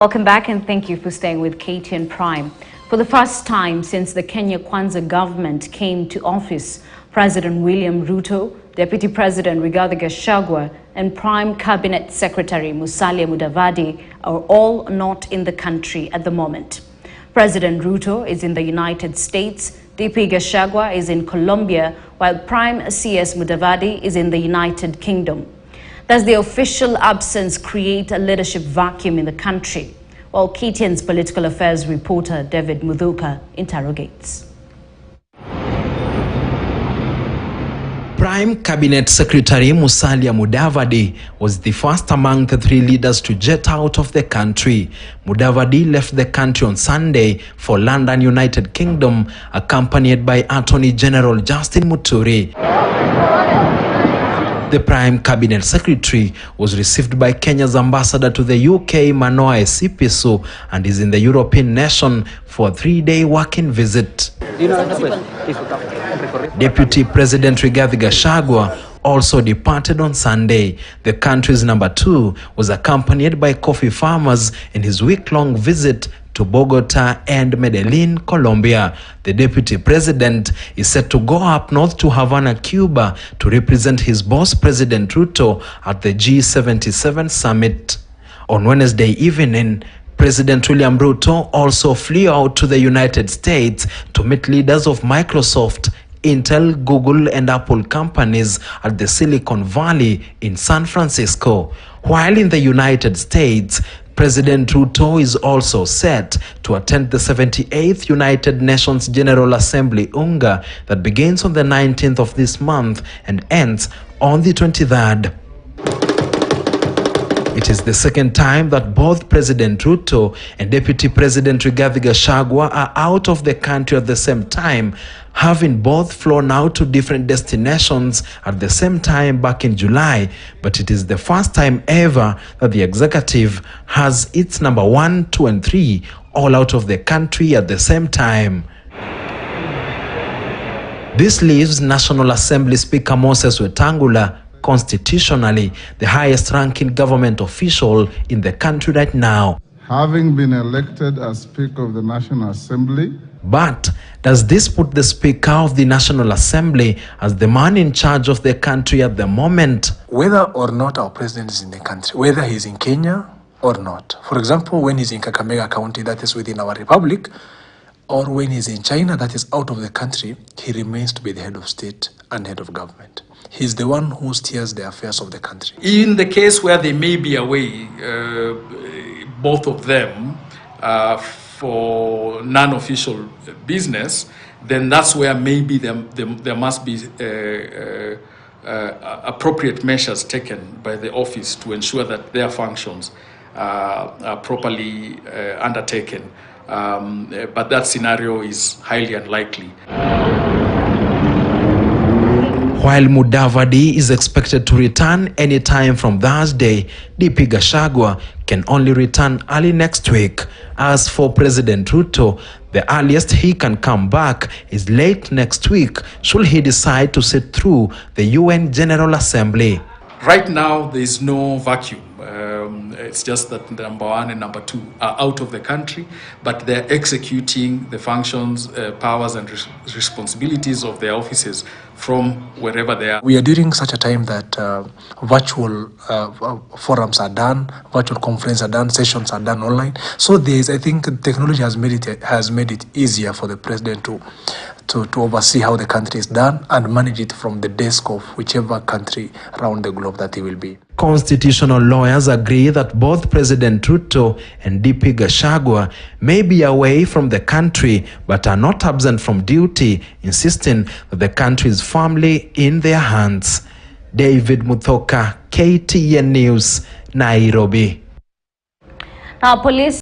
Welcome back and thank you for staying with KTN Prime. For the first time since the Kenya Kwanza government came to office, President William Ruto, Deputy President Gachagua and Prime Cabinet Secretary Musalia Mudavadi are all not in the country at the moment. President Ruto is in the United States, DP Gachagua is in Colombia, while Prime CS Mudavadi is in the United Kingdom. Does the official absence create a leadership vacuum in the country? Well, KTN's political affairs reporter David Mudhuka interrogates. Prime Cabinet Secretary Musalia Mudavadi was the first among the three leaders to jet out of the country. Mudavadi left the country on Sunday for London, United Kingdom, accompanied by Attorney General Justin Muturi. The Prime Cabinet Secretary was received by Kenya's ambassador to the UK, Manoa Esipisu, and is in the European nation for a 3-day working visit. Deputy President Gachagua also departed on Sunday. The country's number 2 was accompanied by coffee farmers in his week-long visit to Bogota and Medellin, Colombia. The deputy president is set to go up north to Havana, Cuba, to represent his boss, President Ruto, at the G77 summit. On Wednesday evening, President William Ruto also flew out to the United States to meet leaders of Microsoft, Intel, Google, and Apple companies at the Silicon Valley in San Francisco. While in the United States, President Ruto is also set to attend the 78th United Nations General Assembly UNGA that begins on the 19th of this month and ends on the 23rd. It is the second time that both President Ruto and Deputy President Gachagua are out of the country at the same time, having both flown out to different destinations at the same time back in July. But it is the first time ever that the executive has its number 1, 2, and 3 all out of the country at the same time. This leaves National Assembly Speaker Moses Wetangula constitutionally the highest-ranking government official in the country right now. Having been elected as Speaker of the National Assembly. But does this put the Speaker of the National Assembly as the man in charge of the country at the moment? Whether or not our president is in the country, whether he's in Kenya or not. For example, when he's in Kakamega County, that is within our republic, or when he's in China, that is out of the country, he remains to be the head of state and head of government. He's the one who steers the affairs of the country. In the case where they may be away, both of them, for non-official business, then that's where maybe there must be appropriate measures taken by the office to ensure that their functions are properly undertaken. But that scenario is highly unlikely. While Mudavadi is expected to return anytime from Thursday, DP Gachagua can only return early next week. As for President Ruto, the earliest he can come back is late next week, should he decide to sit through the UN General Assembly. Right now, there is no vacuum. It's just that number 1 and number 2 are out of the country, but they're executing the functions, powers, and responsibilities of their offices from wherever they are. We are during such a time that virtual forums are done, virtual conferences are done, sessions are done online. So I think technology has made it easier for the president to oversee how the country is done and manage it from the desk of whichever country around the globe that he will be. Constitutional lawyers agree that both President Ruto and DP Gachagua may be away from the country but are not absent from duty, insisting that the country is firmly in their hands. David Mudhuka, KTN News, Nairobi. Now, police